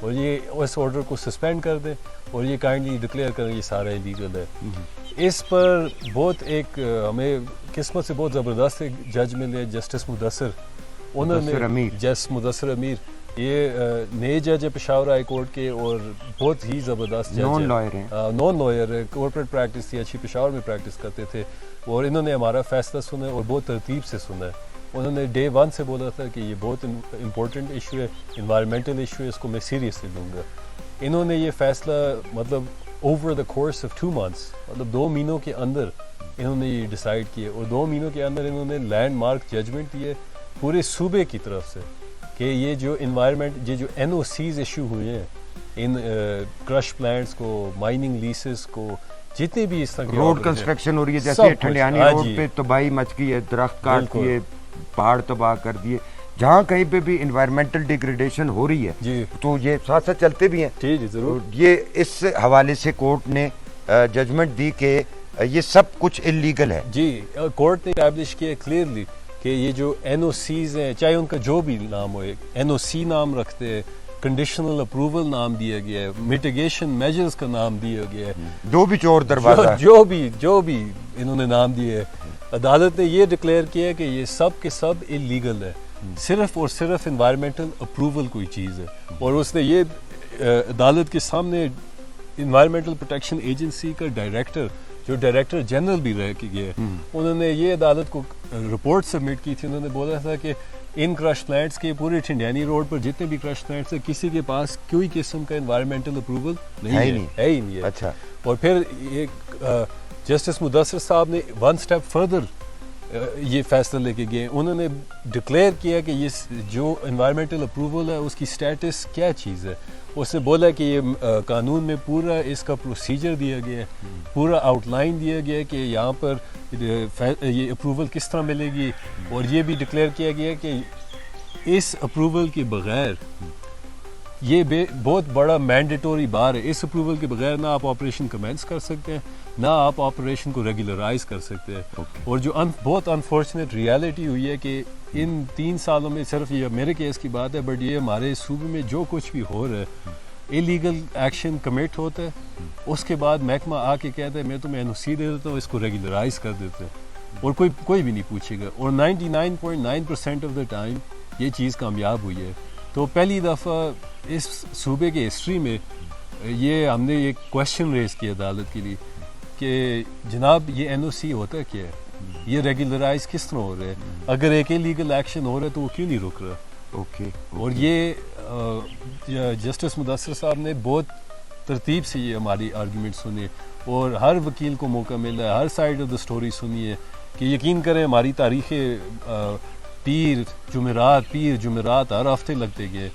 اور یہ اس آرڈر کو سسپینڈ کر دیں اور یہ کائنڈلی ڈکلیئر کریں یہ سارا انلیگل ہے. اس پر بہت ایک ہمیں قسمت سے بہت زبردست جج ملے جسٹس مدثر, انہوں نے جس مدثر امیر, یہ نئے جج ہے پشاور ہائی کورٹ کے اور بہت ہی زبردست جج ہے, نان لائر ہے, کارپوریٹ پریکٹس تھی اچھی, پشاور میں پریکٹس کرتے تھے, اور انہوں نے ہمارا فیصلہ سنا اور بہت ترتیب سے سنا ہے. انہوں نے ڈے 1 سے بولا تھا کہ یہ بہت امپورٹنٹ ایشو ہے, انوائرمنٹل ایشو ہے, اس کو میں سیریسلی لوں گا. انہوں نے یہ فیصلہ مطلب over the course of 2 months, مطلب 2 مہینوں کے اندر انہوں نے یہ ڈیسائیڈ کیا, اور 2 مہینوں کے اندر انہوں نے لینڈ مارک ججمنٹ دیے پورے صوبے کی طرف سے کہ یہ جو انوائرمنٹ, یہ جو NOCs ایشو ہوئے ہیں ان کرش پلانٹس کو, مائننگ لیسز کو, جتنے بھی اس طرح روڈ کنسٹرکشن ہو رہی ہے, جیسے ٹھنڈیانی روڈ پہ تباہی مچ گئی ہے, درخت کاٹ دیے, پہاڑ تباہ کر دیے, جہاں کہیں پہ بھی انوائرمنٹل ڈیگریڈیشن ہو رہی ہے تو یہ ساتھ ساتھ چلتے بھی ہیں. جی ضرور. یہ اس حوالے سے کورٹ نے ججمنٹ دی کہ یہ سب کچھ انلیگل ہے. جی, کورٹ نے اسٹیبلش کیا کلیئرلی کہ یہ جو NOCs ہیں, چاہے ان کا جو بھی نام ہو, NOC نام رکھتے ہیں, کنڈیشنل اپروول نام دیا گیا ہے, میٹیگیشن میجرز کا نام دیا گیا ہے, جو بھی چور دروازہ جو بھی انہوں نے نام دیے, عدالت نے یہ ڈکلیئر کیا کہ یہ سب کے سب انلیگل ہے, صرف اور صرف انوائرمنٹل اپروول کوئی چیز ہے. اور اس نے یہ عدالت کے سامنے انوائرمنٹل پروٹیکشن ایجنسی کا ڈائریکٹر, جو ڈائریکٹر جنرل بھی رہ کے گئے, انہوں نے یہ عدالت کو رپورٹ سبمٹ کی تھی. انہوں نے بولا تھا کہ ان کرش پلانٹس کے پورے ٹھنڈیانی روڈ پر جتنے بھی کرش پلانٹس ہیں, کسی کے پاس کوئی قسم کا انوائرمنٹل اپروول نہیں ہے ہی نہیں ہے. اچھا. اور پھر ایک جسٹس مدثر صاحب نے 1 اسٹیپ فردر یہ فیصلہ لے کے گئے, انہوں نے ڈکلیئر کیا کہ یہ جو انوائرمنٹل اپروول ہے اس کی اسٹیٹس کیا چیز ہے. اس نے بولا کہ یہ قانون میں پورا اس کا پروسیجر دیا گیا ہے, پورا آؤٹ لائن دیا گیا ہے کہ یہاں پر یہ اپروول کس طرح ملے گی, اور یہ بھی ڈکلیئر کیا گیا کہ اس اپروول کے بغیر یہ بہت بڑا مینڈیٹوری بار ہے, اس اپروول کے بغیر نہ آپ آپریشن کمنس کر سکتے ہیں, نہ آپ آپریشن کو ریگولرائز کر سکتے ہیں. اور جو بہت انفارچونیٹ ریالٹی ہوئی ہے کہ ان 3 سالوں میں, صرف یہ میرے کیس کی بات ہے, بٹ یہ ہمارے صوبے میں جو کچھ بھی ہو رہا ہے, ایلیگل ایکشن کمٹ ہوتا ہے, اس کے بعد محکمہ آ کے کہتا ہے میں تمہیں NOC دے دیتا ہوں, اس کو ریگولرائز کر دیتے ہیں, اور کوئی بھی نہیں پوچھے گا. اور 99.9% آف دا ٹائم یہ چیز کامیاب ہوئی ہے. تو پہلی دفعہ اس صوبے کے ہسٹری میں یہ ہم نے ایک کویشچن ریز کیا عدالت کے لیے کہ جناب یہ NOC ہوتا کیا ہے, یہ ریگولرائز کس طرح ہو رہا ہے, اگر ایک لیگل ایکشن ہو رہا ہے تو وہ کیوں نہیں رک رہا. اور یہ جسٹس مدثر صاحب نے بہت ترتیب سے یہ ہماری آرگیومنٹ سنی, اور ہر وکیل کو موقع ملا ہے, ہر سائڈ آف دا سٹوری سنی ہے. کہ یقین کریں ہماری تاریخ پیر جمعرات ہر ہفتے لگتے گئے,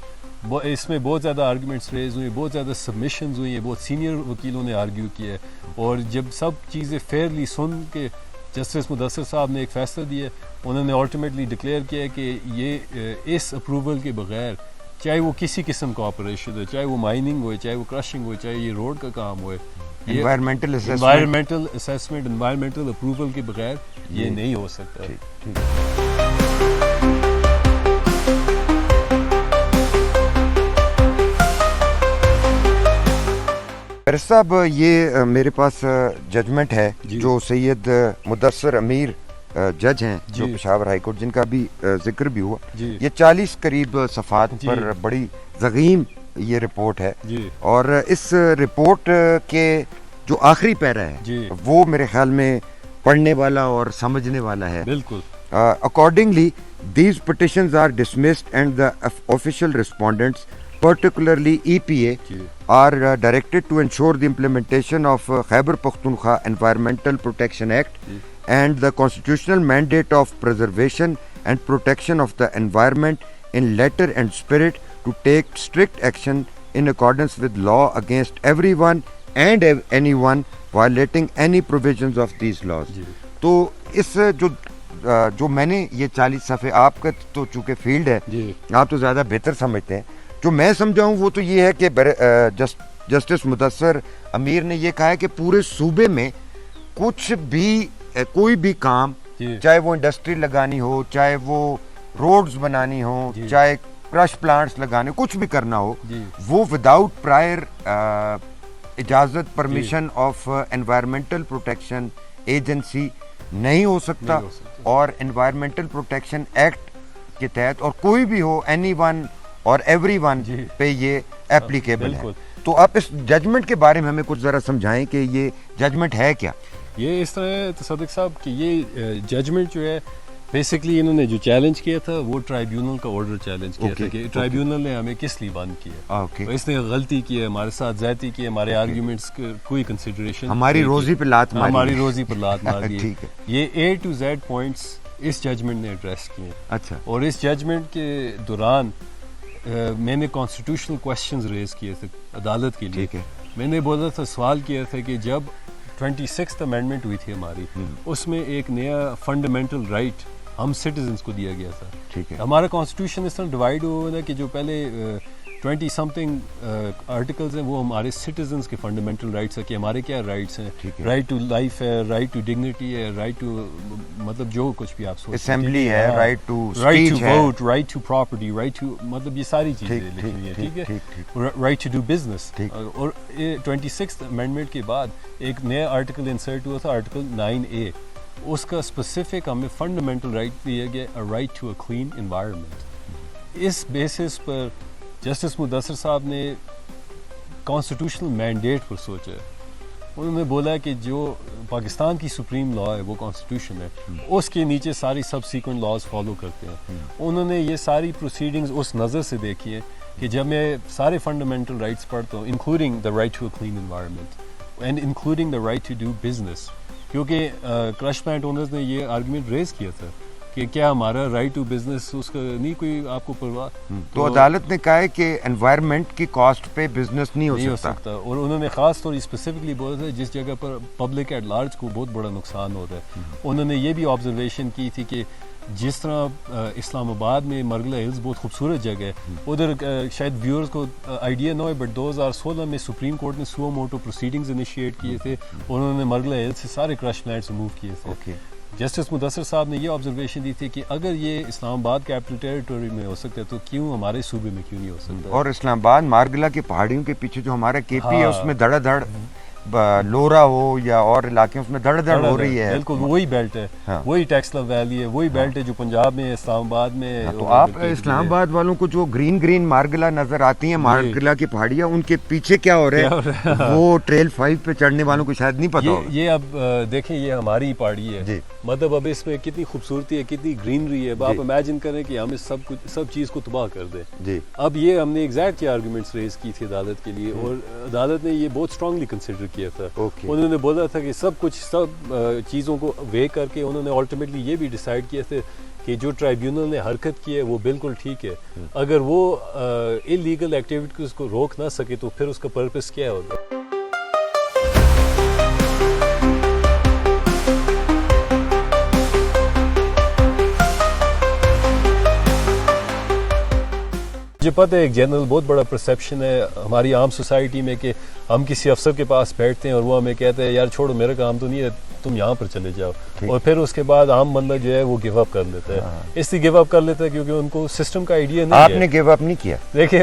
اس میں بہت زیادہ آرگیومنٹس ریز ہوئی, بہت زیادہ سبمیشنز ہوئی ہیں, بہت سینئر وکیلوں نے آرگیو کیا ہے. اور جب سب چیزیں فیئرلی سن کے جسٹس مدثر صاحب نے ایک فیصلہ دیا, انہوں نے الٹیمیٹلی ڈکلیئر کیا کہ یہ اس اپروول کے بغیر, چاہے وہ کسی قسم کا آپریشن ہو, چاہے وہ مائننگ ہوئے, چاہے وہ کرشنگ ہوئے, چاہے یہ روڈ کا کام ہوئے, انوائرمنٹل اسیسمنٹ, انوائرمنٹل اپروول کے بغیر یہ نہیں ہو سکتا. فیض صاحب, یہ میرے پاس ججمنٹ ہے جو سید مدثر امیر جج ہیں جو پشاور ہائی کورٹ, جن کا بھی ذکر بھی ہوا, یہ 40 قریب صفحات پر بڑی ضخیم یہ رپورٹ ہے. اور اس رپورٹ کے جو آخری پیرا ہے وہ میرے خیال میں پڑھنے والا اور سمجھنے والا ہے. بالکل. Accordingly, these petitions are dismissed and the official respondents, particularly EPA, are directed to ensure the implementation of Khyber Pakhtunkhwa Environmental Protection Act and the constitutional mandate of preservation and protection of the environment in letter and spirit, to take strict action in accordance with law against everyone and anyone violating any provisions of these laws. تو اس جو میں نے یہ 40 صفحے, آپ کا تو چونکہ فیلڈ ہے, آپ تو زیادہ بہتر سمجھتے ہیں, جو میں سمجھا ہوں وہ تو یہ ہے کہ جسٹس مدثر امیر نے یہ کہا ہے کہ پورے صوبے میں کچھ بھی کوئی بھی کام, چاہے وہ انڈسٹری لگانی ہو, چاہے وہ روڈز بنانی ہو, چاہے کرش پلانٹس لگانے کچھ بھی کرنا ہو جی وہ وداؤٹ پرائر اجازت permission of environmental protection agency نہیں ہو سکتا, اور انوائرمنٹل پروٹیکشن ایکٹ کے تحت اور کوئی بھی ہو اینی ون اور ایوری ون پہ یہ اپلیکیبل ہے. تو آپ اس ججمنٹ کے بارے میں ہمیں کچھ ذرا سمجھائیں کہ یہ ججمنٹ ہے کیا؟ یہ اس طرح ہے تصدق صاحب کہ یہ ججمنٹ جو ہے بیسکلی انہوں نے جو چیلنج کیا تھا وہ ٹرائیبیونل کا آرڈر چیلنج کیا تھا کہ ٹرائیبیونل نے ہمیں کس لیے بند کیا, اس نے غلطی کی ہے, ہمارے ساتھ زیادتی کی ہے, ہمارے آرگیومنٹس کوئی کنسیڈریشن, ہماری روزی پہ لات ماری, ہماری روزی پر لات مار دی. یہ اے ٹو زیڈ پوائنٹس اس ججمنٹ نے ایڈریس کیے. اچھا. اور اس ججمنٹ کے دوران میں نے کانسٹیٹیوشنل کویسچنز ریز کیے تھے عدالت کے لیے. میں نے بولا تھا, سوال کیا تھا کہ جب 26th امینڈمنٹ ہوئی تھی ہماری, اس میں ایک نیا فنڈامنٹل رائٹ ہم سٹیزنس کو دیا گیا تھا. ٹھیک ہے. ہمارا کانسٹیٹیوشن اس طرح ڈیوائڈ ہوا ہے کہ جو پہلے 20 سمتھنگ آرٹیکلز ہیں وہ ہمارے سٹیزنس کے فنڈامنٹل رائٹس ہیں کہ ہمارے کیا رائٹس ہیں, رائٹ ٹو لائف ہے, رائٹ ٹو ڈگنیٹی ہے, رائٹ ٹو مطلب جو کچھ بھی آپ سوچیں, اسمبلی ہے, right to vote, right to property, right to مطلب یہ ساری چیزیں لکھی ہوئی ہیں. ٹھیک ہے. Right to do business. اور 26th امینڈمنٹ کے بعد ایک نیا آرٹیکل انسرٹ ہوا تھا, آرٹیکل 9A. اس کا اسپیسیفک ہمیں فنڈامنٹل رائٹ دیا گیا, right to a clean environment. اس بیسس پر جسٹس مدثر صاحب نے کانسٹیٹیوشنل مینڈیٹ پر سوچا. انہوں نے بولا کہ جو پاکستان کی سپریم لا ہے وہ کانسٹیٹیوشن ہے, اس کے نیچے ساری سب سیکوینٹ لاز فالو کرتے ہیں. انہوں نے یہ ساری پروسیڈنگز اس نظر سے دیکھی ہے کہ جب میں سارے فنڈامنٹل رائٹس پڑھتا ہوں, including the right to a clean environment and including the right to do business, کیونکہ کرش پلانٹ اونرز نے یہ آرگومنٹ ریز کیا تھا کہ کیا ہمارا رائٹ ٹو بزنس اس کا نہیں کوئی آپ کو پرواہ. تو عدالت نے کہا ہے کہ انوائرمنٹ کی کاسٹ پہ بزنس نہیں ہو سکتا. اور انہوں نے خاص طور اسپیسیفکلی بولا تھا جس جگہ پر پبلک ایٹ لارج کو بہت بڑا نقصان ہو رہا ہے. انہوں نے یہ بھی آبزرویشن کی تھی کہ جس طرح اسلام آباد میں مرگلہ ہلز بہت خوبصورت جگہ ہے, ادھر شاید ویورز کو آئیڈیا نہ ہو بٹ 2016 میں سپریم کورٹ نے سو موٹو پروسیڈنگز انیشیٹ کیے تھے, انہوں نے مرگلہ ہلز سے سارے کرش پلانٹس ریموو کیے تھے. جسٹس مدثر صاحب نے یہ آبزرویشن دی تھی کہ اگر یہ اسلام آباد کیپٹل ٹیریٹوری میں ہو سکتا ہے تو کیوں ہمارے صوبے میں کیوں نہیں ہو سکتا. اور اسلام آباد مارگلہ کی پہاڑیوں کے پیچھے جو ہمارا کے پی ہے اس میں دھڑا دھڑ لورا ہو یا اور علاقے اس میں دھڑ دھڑ ہو رہی ہے. بالکل وہی بیلٹ ہے, وہی ٹیکسلا ویلی ہے, وہی بیلٹ ہے جو پنجاب میں اسلام آباد میں. تو آپ اسلام آباد والوں کو جو گرین گرین مارگلہ نظر آتی ہیں, مارگلہ کی پہاڑیاں, ان کے پیچھے کیا ہو رہا ہے وہ ٹریل 5 پہ چڑھنے والوں کو شاید نہیں پتا ہوگا. یہ اب دیکھیں یہ ہماری پہاڑی ہے, مطلب اب اس میں کتنی خوبصورتی ہے, کتنی گرینری ہے. آپ امیجن کریں کہ ہم اس سب چیز کو تباہ کر دیں. اب یہ ہم نے ایگزیکٹ آرگومنٹس ریز کی تھی عدالت کے لیے, اور عدالت نے یہ بہت اسٹرانگلی کنسیڈر کیا تھا. انہوں نے بولا تھا کہ سب چیزوں کو وے کر کے انہوں نے الٹیمیٹلی یہ بھی ڈیسائیڈ کیا تھا کہ جو ٹرائیبیونل نے حرکت کی ہے وہ بالکل ٹھیک ہے. اگر وہ انلیگل ایکٹیویٹیز کو روک نہ سکے تو پھر اس کا پرپس کیا ہوگا. مجھے پتہ ہے ایک جنرل بہت بڑا پرسیپشن ہے ہماری عام سوسائٹی میں کہ ہم کسی افسر کے پاس بیٹھتے ہیں اور وہ ہمیں کہتے ہیں یار چھوڑو میرا کام تو نہیں ہے, تم یہاں پر چلے جاؤ, اور پھر اس کے بعد عام بندہ جو ہے وہ گیو اپ کر لیتا ہے. اس لیے گیو اپ کر لیتا ہے کیونکہ ان کو سسٹم کا آئیڈیا نہیں ہے. آپ نے گیو اپ نہیں کیا؟ دیکھیں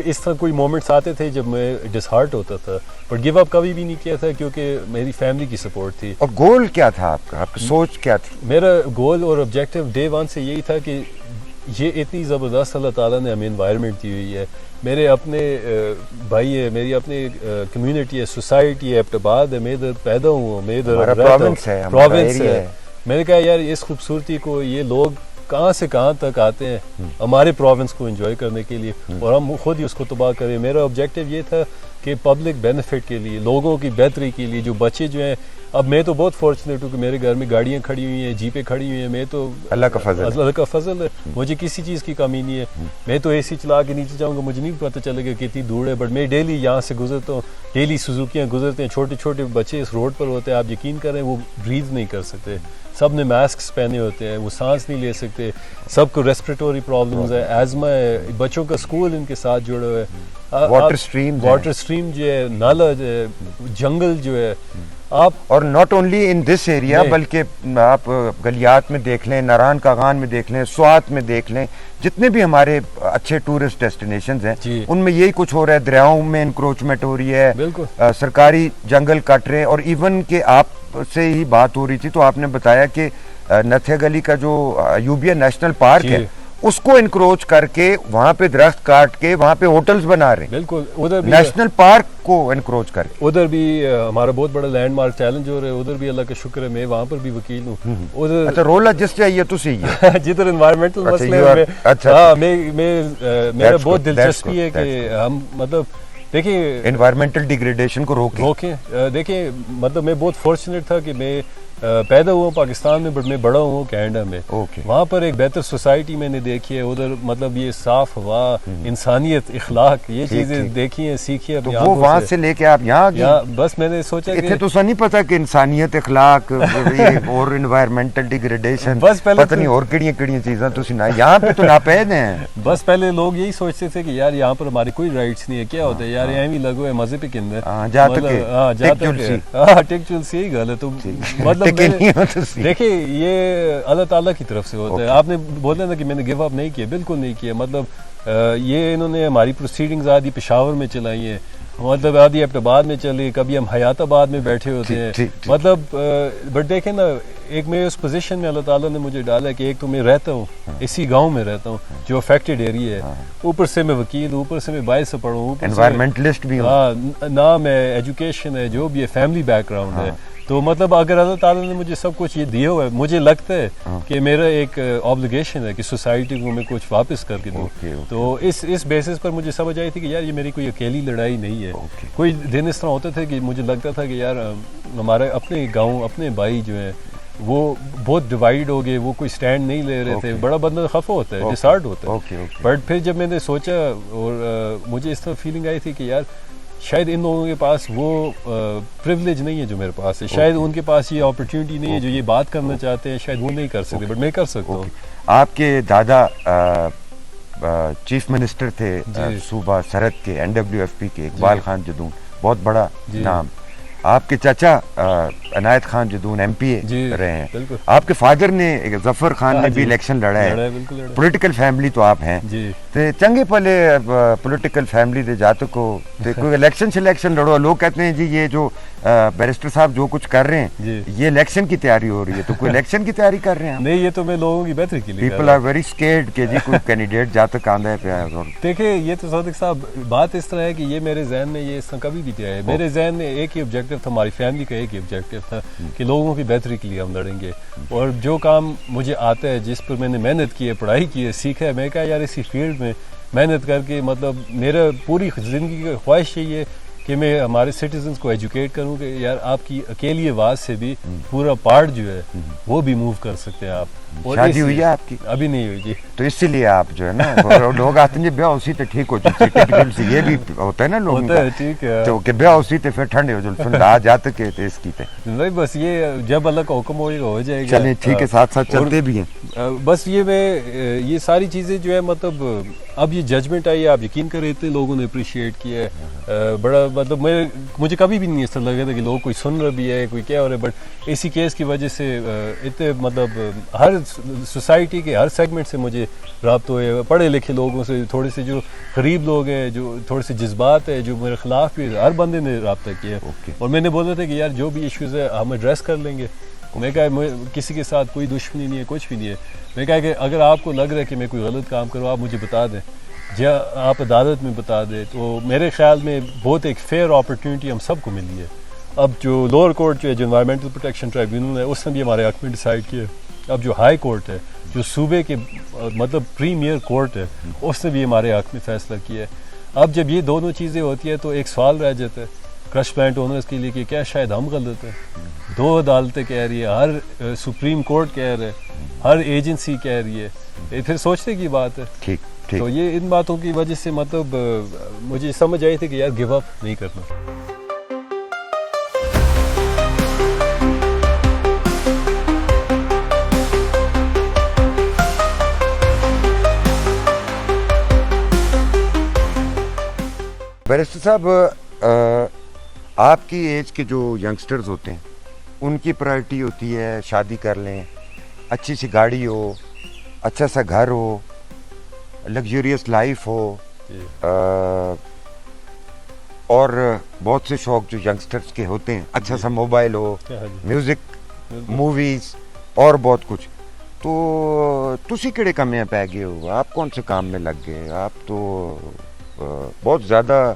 اس طرح کوئی مومنٹس آتے تھے جب میں ڈس ہارٹ ہوتا تھا, بٹ گیو اپ کبھی بھی نہیں کیا تھا کیونکہ میری فیملی کی سپورٹ تھی. اور گول کیا تھا آپ کا, آپ کی سوچ کیا تھی؟ میرا گول اور آبجیکٹیو ڈے 1 سے یہی تھا کہ یہ اتنی زبردست اللہ تعالیٰ نے ہمیں انوائرمنٹ دی ہوئی ہے, میرے اپنے بھائی ہے, میری اپنی کمیونٹی ہے, سوسائٹی ہے, ایبٹ آباد ہے, میں ادھر پیدا ہوں, میں ادھر پروونس ہے. میں نے کہا یار اس خوبصورتی کو یہ لوگ کہاں سے کہاں تک آتے ہیں ہمارے پروونس کو انجوائے کرنے کے لیے, اور ہم خود ہی اس کو تباہ کریں. میرا آبجیکٹیو یہ تھا کہ پبلک بینیفٹ کے لیے, لوگوں کی بہتری کے لیے, جو بچے جو ہیں, اب میں تو بہت فارچونیٹ ہوں کہ میرے گھر میں گاڑیاں کھڑی ہوئی ہیں, جیپیں کھڑی ہوئی ہیں, میں تو اللہ کا فضل ہے, مجھے کسی چیز کی کمی نہیں ہے. میں تو اے سی چلا کے نیچے جاؤں گا, مجھے نہیں پتہ چلے گا کتنی دور ہے, بٹ میں ڈیلی یہاں سے گزرتا ہوں, ڈیلی سوزوکیاں گزرتے ہیں, چھوٹے چھوٹے بچے اس روڈ پر ہوتے ہیں, آپ یقین کریں وہ بریتھ نہیں کر سکتے, سب نے ماسکس پہنے ہوتے ہیں, وہ سانس نہیں لے سکتے, سب کو ریسپریٹوری پرابلمز ہے, ایزما ہے, بچوں کا اسکول ان کے ساتھ جڑا ہوا ہے, واٹر اسٹریم جو ہے, نالا جو ہے, جنگل جو ہے. آپ اور not only in this area بلکہ آپ گلیات میں دیکھ لیں، ناران کاغان میں دیکھ لیں، سوات میں دیکھ لیں، جتنے بھی ہمارے اچھے ٹورسٹ ڈیسٹینیشنز ہیں ان میں یہی کچھ ہو رہا ہے. دریاؤں میں انکروچمنٹ ہو رہی ہے، سرکاری جنگل کٹ رہے ہیں. اور ایون کہ آپ سے ہی بات ہو رہی تھی تو آپ نے بتایا کہ نتھے گلی کا جو ایوبیا نیشنل پارک ہے اس کو انکروچ کر کے وہاں پہ درخت کاٹ کے وہاں پہ ہوٹلز بنا رہے ہیں. بالکل ادھر بھی نیشنل پارک کو انکروچ کر کے ادھر بھی ہمارا بہت بڑا لینڈ مارک چیلنج ہو رہا ہے. ادھر بھی اللہ کا شکر ہے میں وہاں پر بھی وکیل ہوں. ادھر اچھا رولا جس چاہیے تو صحیح ہے جدھر انوائرمنٹل مسئلے میرا بہت دلچسپی ہے کہ ہم مطلب دیکھیں انوائرمنٹل ڈیگریڈیشن کو روکیں. دیکھیں مطلب میں بہت فارچونیٹ تھا کہ میں پیدا ہوا ہوں پاکستان میں بٹ میں بڑا ہوں کینیڈا میں. وہاں پر ایک بہتر سوسائٹی میں نے دیکھی ہے. ادھر مطلب یہ صاف ہوا، انسانیت، اخلاق، یہ چیزیں دیکھی ہیں، سیکھی ہیں. وہ وہاں سے لے کے آپ یہاں بس میں نے سوچا کہ تو نہیں پتا کہ انسانیت، اخلاق اور انوائرمنٹل ڈیگریڈیشن بس پتہ نہیں اور کیڑیاں چیزاں تو سنا یہاں پہ تو ناپید ہیں. بس پہلے لوگ یہی سوچتے تھے کہ یار یہاں پر ہماری کوئی رائٹس نہیں ہے. کیا ہوتا ہے یار یہاں بھی لگو ہے مذہبی کے اندر ٹک چلس یہی گل ہے. تو مطلب دیکھیں یہ اللہ تعالیٰ کی طرف سے ہوتا ہے. آپ نے بولا نا کہ میں نے گیو اپ نہیں کیا، بالکل نہیں کیا. مطلب یہ انہوں نے ہماری پروسیڈنگز آدھی پشاور میں چلائی ہیں، مطلب آدھی ایبٹ آباد میں چلی، کبھی ہم حیات آباد میں بیٹھے ہوتے ہیں. مطلب بٹ دیکھیں نا ایک میں اس پوزیشن میں اللہ تعالیٰ نے مجھے ڈالا ہے کہ ایک تو میں رہتا ہوں اسی گاؤں میں رہتا ہوں جو افیکٹڈ ایریا ہے، اوپر سے میں وکیل ہوں، اوپر سے میں باعث سے پڑھوں، اوپر انوائرمنٹلسٹ بھی ہوں، نام ہے، ایجوکیشن ہے، جو بھی ہے، فیملی بیک گراؤنڈ ہے. تو مطلب اگر اللہ تعالیٰ نے مجھے سب کچھ یہ دیا ہوا ہے، مجھے لگتا ہے کہ میرا ایک آبلیگیشن ہے کہ سوسائٹی کو میں کچھ واپس کر کے دوں. تو اس بیسس پر مجھے سمجھ آئی تھی کہ یار یہ میری کوئی اکیلی لڑائی نہیں ہے. کوئی دن اس طرح ہوتا تھا کہ مجھے لگتا تھا کہ یار ہمارے اپنے گاؤں، اپنے بھائی جو ہیں وہ بہت ڈیوائیڈ ہو گئے، وہ کوئی سٹینڈ نہیں لے رہے تھے. بڑا بندہ خفا ہوتا ہے، ڈسہارٹ ہوتا ہے. بٹ پھر جب میں نے سوچا اور مجھے اس طرح فیلنگ آئی تھی کہ یار شاید ان لوگوں کے پاس وہ پریولیج نہیں ہے جو میرے پاس ہے، شاید ان کے پاس یہ اپرچونٹی نہیں ہے جو یہ بات کرنا چاہتے ہیں، شاید وہ نہیں کر سکتے بٹ میں کر سکتا ہوں. آپ کے دادا چیف منسٹر تھے صوبہ سرحد کے NWFP کے، اقبال خان جدون، بہت بڑا نام. آپ کے چاچا عنایت خان جدون MP رہے ہیں. آپ کے فادر نے ظفر خان نے بھی الیکشن لڑا ہے. پولیٹیکل فیملی تو آپ ہیں چنگے پلے پولیٹیکل فیملی دے جاتو کو کوئی الیکشن لڑو. لوگ کہتے ہیں جی یہ جو بیرسٹر صاحب جو کچھ کر رہے ہیں یہ الیکشن کی تیاری ہو رہی ہے. تو کوئی الیکشن کی تیاری کر رہے ہیں؟ نہیں، یہ تو میں لوگوں کی بہتری کے لیے. پیپل آر ویری اسکیئرڈ کہ جی کوئی کینڈیڈیٹ جا تک آندا ہے پہ. دیکھیں یہ تو صادق صاحب بات اس طرح ہے کہ یہ میرے ذہن میں یہ اس طرح کبھی بھی آیا ہے. میرے ذہن میں ایک ہی آبجیکٹو تھا، ہماری فیملی کا ایک ہی آبجیکٹو تھا کہ لوگوں کی بہتری کے لیے ہم لڑیں گے. اور جو کام مجھے آتا ہے، جس پر میں نے محنت کی ہے، پڑھائی کی ہے، سیکھا ہے، میں کہا یار اسی فیلڈ میں محنت کر کے مطلب میرا پوری زندگی کی خواہش یہی ہے کہ میں ہمارے سٹیزنز کو ایجوکیٹ کروں کہ یار آپ کی اکیلی آواز سے بھی پورا پارٹ جو ہے وہ بھی موو کر سکتے ہیں آپ. شادی ہوئی ہے آپ کی؟ ابھی نہیں ہوئی جی. تو اسی لیے آپ جو ہے نا لوگ آتے ہیں بیاہ اسی تے ٹھیک ہو جاتی. یہ بھی ہوتا ہے نا لوگوں کا، ٹھیک ہے تو کہ بیاہ اسی تے پھر ٹھنڈے ہو جا جاتے کہ اس کی تے نہیں. بس یہ جب اللہ کا حکم ہوئے گا ہو جائے گا. چلیں ٹھیک ہے، ساتھ ساتھ چلتے بھی ہیں. بس یہ ساری چیزیں جو ہے مطلب اب یہ ججمنٹ آئی ہے، آپ یقین کریں اتنے لوگوں نے اپریشیٹ کیا ہے. بڑا مطلب مجھے کبھی بھی نہیں اس طرح لگا تھا کہ لوگ کوئی سن رہا بھی ہے، کوئی کیا ہو رہا ہے. بٹ اسی کیس کی وجہ سے اتنے مطلب ہر سوسائٹی کے ہر سیگمنٹ سے مجھے رابطہ ہوئے، پڑھے لکھے لوگوں سے، تھوڑے سے جو غریب لوگ ہیں، جو تھوڑے سے جذبات ہے، جو میرے خلاف بھی ہر بندے نے رابطہ کیا. اور میں نے بولا تھا کہ یار جو بھی ایشوز ہے ہم ایڈریس کر لیں گے. میں کہا کسی کے ساتھ کوئی دشمنی نہیں ہے، کچھ بھی نہیں ہے. میں کہا کہ اگر آپ کو لگ رہا ہے کہ میں کوئی غلط کام کروں آپ مجھے بتا دیں، یا آپ عدالت میں بتا دیں. تو میرے خیال میں بہت ایک فیئر اپرچونٹی ہم سب کو ملی ہے. اب جو لوور کورٹ جو ہے، جو انوائرمنٹل پروٹیکشن ٹرائبیونل ہے، اس نے بھی ہمارے حق میں ڈیسائیڈ کیا. اب جو ہائی کورٹ ہے، جو صوبے کے مطلب پریمیئر کورٹ ہے، اس نے بھی ہمارے حق میں فیصلہ کیا ہے. اب جب یہ دونوں چیزیں ہوتی ہیں تو ایک سوال رہ جاتا ہے کرش پلانٹ اونرز کے لیے کہ کیا شاید ہم غلط ہیں؟ دو عدالتیں کہہ رہی ہے، ہر سپریم کورٹ کہہ رہے، ہر ایجنسی کہہ رہی ہے. یہ پھر سوچنے کی بات ہے. ٹھیک. تو یہ ان باتوں کی وجہ سے مطلب مجھے سمجھ آئی تھی کہ یار گیو اپ نہیں کرنا. بیرسٹر صاحب آپ کی ایج کے جو ینگسٹرز ہوتے ہیں ان کی پرائرٹی ہوتی ہے شادی کر لیں, اچھی سی گاڑی ہو, اچھا سا گھر ہو, لگژریس لائف ہو, اور بہت سے شوق جو ینگسٹرز کے ہوتے ہیں, اچھا سا موبائل ہو, میوزک, موویز اور بہت کچھ. تو تسی کہڑے کمے پی گئے ہو, آپ کون سے کام میں لگ گئے؟ آپ تو بہت زیادہ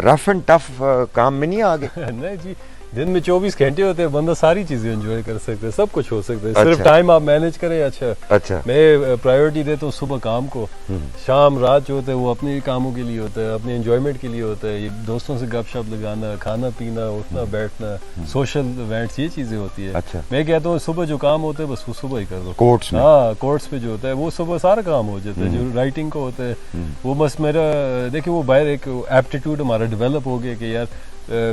رف اینڈ ٹف کام میں نہیں آ گئے. نہیں جی, دن میں 24 گھنٹے ہوتے ہیں, بندہ ساری چیزیں انجوائے کر سکتے ہیں, سب کچھ ہو سکتا ہے, صرف ٹائم آپ مینیج کریں. اچھا میں پرائیورٹی دیتا ہوں صبح کام کو, شام رات جو ہوتا ہے وہ اپنے کاموں کے لیے ہوتا ہے, اپنے انجوائمنٹ کے لیے ہوتا ہے, یہ دوستوں سے گپ شپ لگانا, کھانا پینا, اٹھنا بیٹھنا, سوشل ایونٹس, یہ چیزیں ہوتی ہے. میں کہتا ہوں صبح جو کام ہوتا ہے بس وہ صبح ہی کر دو. کورٹس میں, ہاں کورٹس پہ جو ہوتا ہے وہ صبح سارا کام ہو جاتا ہے. جو رائٹنگ کو ہوتا ہے وہ بس میرا دیکھیں وہ باہر ایک ایپٹیٹیوڈ ہمارا ڈیولپ ہو گیا کہ یار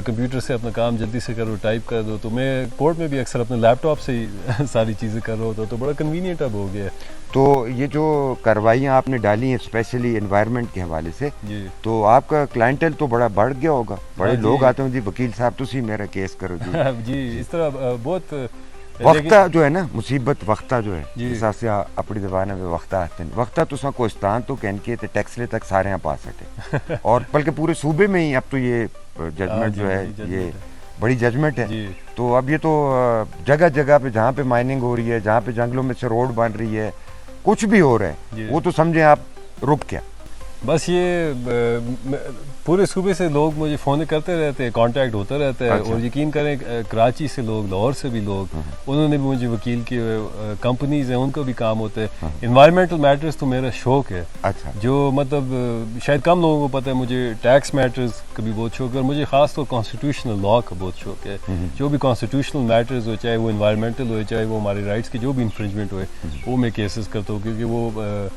کمپیوٹر سے اپنا کام جلدی سے کرو, ٹائپ کر دو. تو میں کورٹ میں بھی اکثر اپنے لیپ ٹاپ سے ہی ساری چیزیں کر رہا ہوتا, تو بڑا کنوینئنٹ اب ہو گیا ہے. تو یہ جو کاروائیاں آپ نے ڈالی ہیں اسپیشلی انوائرمنٹ کے حوالے سے, تو آپ کا کلائنٹل تو بڑا بڑھ گیا ہوگا, بڑے لوگ آتے ہیں جی وکیل صاحب تسی میرا کیس کرو جی. جی اس طرح بہت وقتہ جو ہے نا مصیبت وقتہ جو ہے جس سے اپنی زبان میں وقتہ آتے ہیں, وقتہ تساں کوستان تو کہن کے ٹیکسلے تک سارے یہاں پا سکے, اور بلکہ پورے صوبے میں ہی اب تو یہ ججمنٹ جو ہے یہ بڑی ججمنٹ ہے. تو اب یہ تو جگہ جگہ پہ جہاں پہ مائننگ ہو رہی ہے, جہاں پہ جنگلوں میں سے روڈ بن رہی ہے, کچھ بھی ہو رہا ہے, وہ تو سمجھیں آپ رک گیا. بس یہ پورے صوبے سے لوگ مجھے فون کرتے رہتے ہیں, کانٹیکٹ ہوتا رہتا ہے. اور یقین کریں کراچی سے لوگ, لاہور سے بھی لوگ, انہوں نے بھی مجھے وکیل کی کمپنیز ہیں ان کو بھی کام ہوتا ہے. انوائرمنٹل میٹرز تو میرا شوق ہے, جو مطلب شاید کم لوگوں کو پتہ ہے. مجھے ٹیکس میٹرز کا بھی بہت شوق ہے, اور مجھے خاص طور کانسٹیٹیوشنل لا کا بہت شوق ہے. جو بھی کانسٹیٹیوشنل میٹرز ہو, چاہے وہ انوائرمنٹل ہوئے, چاہے وہ ہمارے رائٹس کے جو بھی انفرنجمنٹ ہوئے, وہ میں کیسز کرتا ہوں. کیونکہ وہ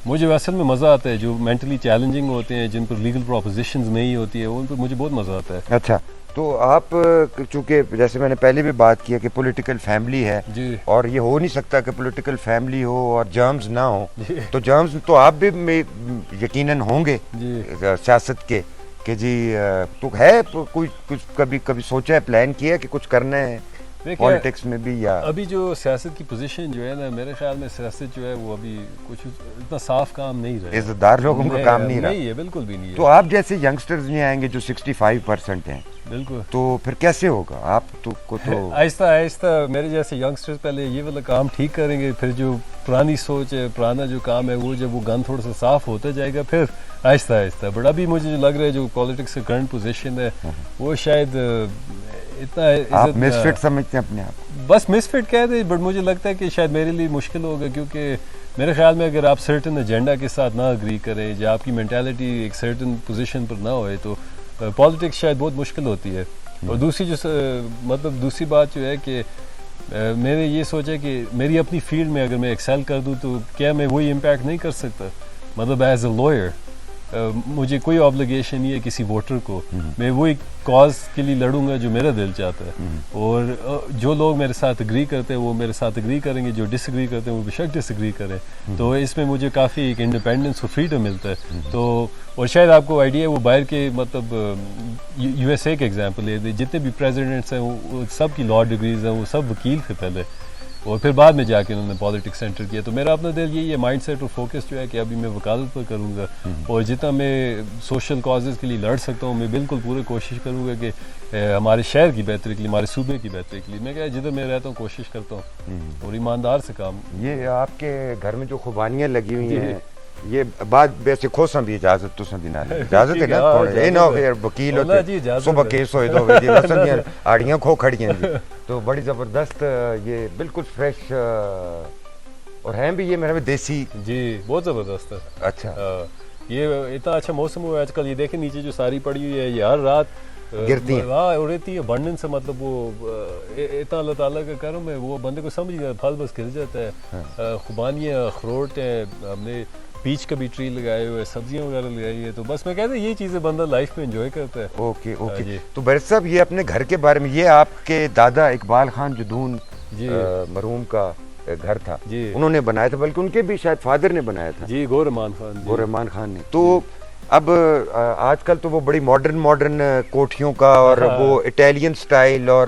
مجھے اصل میں مزہ آتا ہے. جو مینٹلی چیلنجنگ ہوتے ہیں, جن پر لیگل پروپوزیشنز نہیں ہوتی ہے, ان پر مجھے بہت مزہ آتا ہے. اچھا, تو آپ چونکہ جیسے میں نے پہلے بھی بات کیا کہ پولیٹیکل فیملی ہے, اور یہ ہو نہیں سکتا کہ پولیٹیکل فیملی ہو اور جرمز نہ ہو. تو جرمز تو آپ بھی یقیناً ہوں گے سیاست کے, کہ جی تو ہے کوئی کچھ کبھی سوچا ہے, پلان کیا ہے کہ کچھ کرنا ہے پالیٹکس میں بھی؟ یا ابھی جو سیاست کی پوزیشن جو ہے نا, میرے خیال میں سیاست جو ہے وہ ابھی کچھ اتنا صاف کام نہیں رہا, عزت دار لوگوں کا کام نہیں رہا. نہیں ہے, بالکل بھی نہیں ہے. تو آپ جیسے ینگسٹرز نہیں آئیں گے جو 65% ہیں, بالکل, تو پھر کیسے ہوگا؟ آپ تو آہستہ آہستہ میرے جیسے ینگسٹرز پہلے یہ والا کام ٹھیک کریں گے, پھر جو پرانی سوچ ہے, پرانا جو کام ہے, وہ جب وہ گن تھوڑا سا صاف ہوتا جائے گا پھر آہستہ آہستہ. بٹ ابھی مجھے جو لگ رہا ہے جو پالیٹکس کا کرنٹ پوزیشن ہے وہ شاید اتنا آپ مس فٹ سمجھتے ہیں اپنے آپ؟ بس مس فٹ کہہ دیں, بٹ مجھے لگتا ہے کہ شاید میرے لیے مشکل ہوگا. کیونکہ میرے خیال میں اگر آپ سرٹن ایجنڈا کے ساتھ نہ اگری کریں, یا آپ کی مینٹیلٹی ایک سرٹن پوزیشن پر نہ ہوئے, تو پالیٹکس شاید بہت مشکل ہوتی ہے. اور دوسری بات جو ہے کہ میں نے یہ سوچا کہ میری اپنی فیلڈ میں اگر میں ایکسیل کر دوں تو کیا میں وہی امپیکٹ نہیں کر سکتا؟ مطلب ایز اے لوئر مجھے کوئی آبلیگیشن نہیں ہے کسی ووٹر کو, میں وہی کاز کے لیے لڑوں گا جو میرا دل چاہتا ہے. اور جو لوگ میرے ساتھ اگری کرتے ہیں وہ میرے ساتھ اگری کریں گے, جو ڈس اگری کرتے ہیں وہ بے شک ڈس اگری کریں. تو اس میں مجھے کافی ایک انڈیپینڈنس اور فریڈم ملتا ہے. تو اور شاید آپ کو آئیڈیا ہے وہ باہر کے مطلب یو ایس اے کے ایگزامپل ہے, جتنے بھی پریزیڈنٹس ہیں وہ سب کی لا ڈگریز ہیں, وہ سب وکیل تھے پہلے, اور پھر بعد میں جا کے انہوں نے پالیٹکس انٹر کیا. تو میرا اپنا دل یہی ہے, مائنڈ سیٹ اور فوکس جو ہے کہ ابھی میں وکالت پر کروں گا, اور جتنا میں سوشل کازز کے لیے لڑ سکتا ہوں میں بالکل پورے کوشش کروں گا کہ ہمارے شہر کی بہتری کے لیے, ہمارے صوبے کی بہتری کے لیے میں کیا جدھر میں رہتا ہوں کوشش کرتا ہوں, اور ایماندار سے کام. یہ آپ کے گھر میں جو خوبانیاں لگی ہوئی ہیں, یہ بات ویسے کھوساں بھی اجازت تو سن دینا اجازت ہے نا, اے نہ وکیل ہوتے صبح کیس ہوئے دو جی وسن آڑیاں کھو کھڑیاں جی, تو بڑی زبردست یہ بالکل فریش, اور ہیں بھی یہ میرے دیسی. جی بہت زبردست ہے. اچھا, یہ اتنا اچھا موسم ہوا ہے آج کل, یہ دیکھیں نیچے جو ساری پڑی ہوئی ہے یہ ہر رات گرتی ہیں, اڑتی ہے بنڈن سے. مطلب وہ اتنا اللہ تعالیٰ کا کرم ہے, وہ بندے کو سمجھ گیا پھل بس گر جاتا ہے. خوبانیاں, اخروٹ ہیں, ہم نے پیچ کا بھی ٹری لگائے ہوئے, سبزیاں وغیرہ لگائی ہے. تو بس میں کہتا ہوں یہ چیزیں بندہ لائف میں انجوائے کرتا ہے. Okay okay. تو بھرت صاحب یہ اپنے گھر کے بارے میں, یہ آپ کے دادا اقبال خان جدون مرحوم کا گھر تھا, انہوں نے بنایا تھا, بلکہ ان کے بھی شاید فادر نے بنایا تھا. جی گوررحمان خان نے. تو اب آج کل تو وہ بڑی ماڈرن کوٹھیوں کا اور وہ اٹیلین سٹائل اور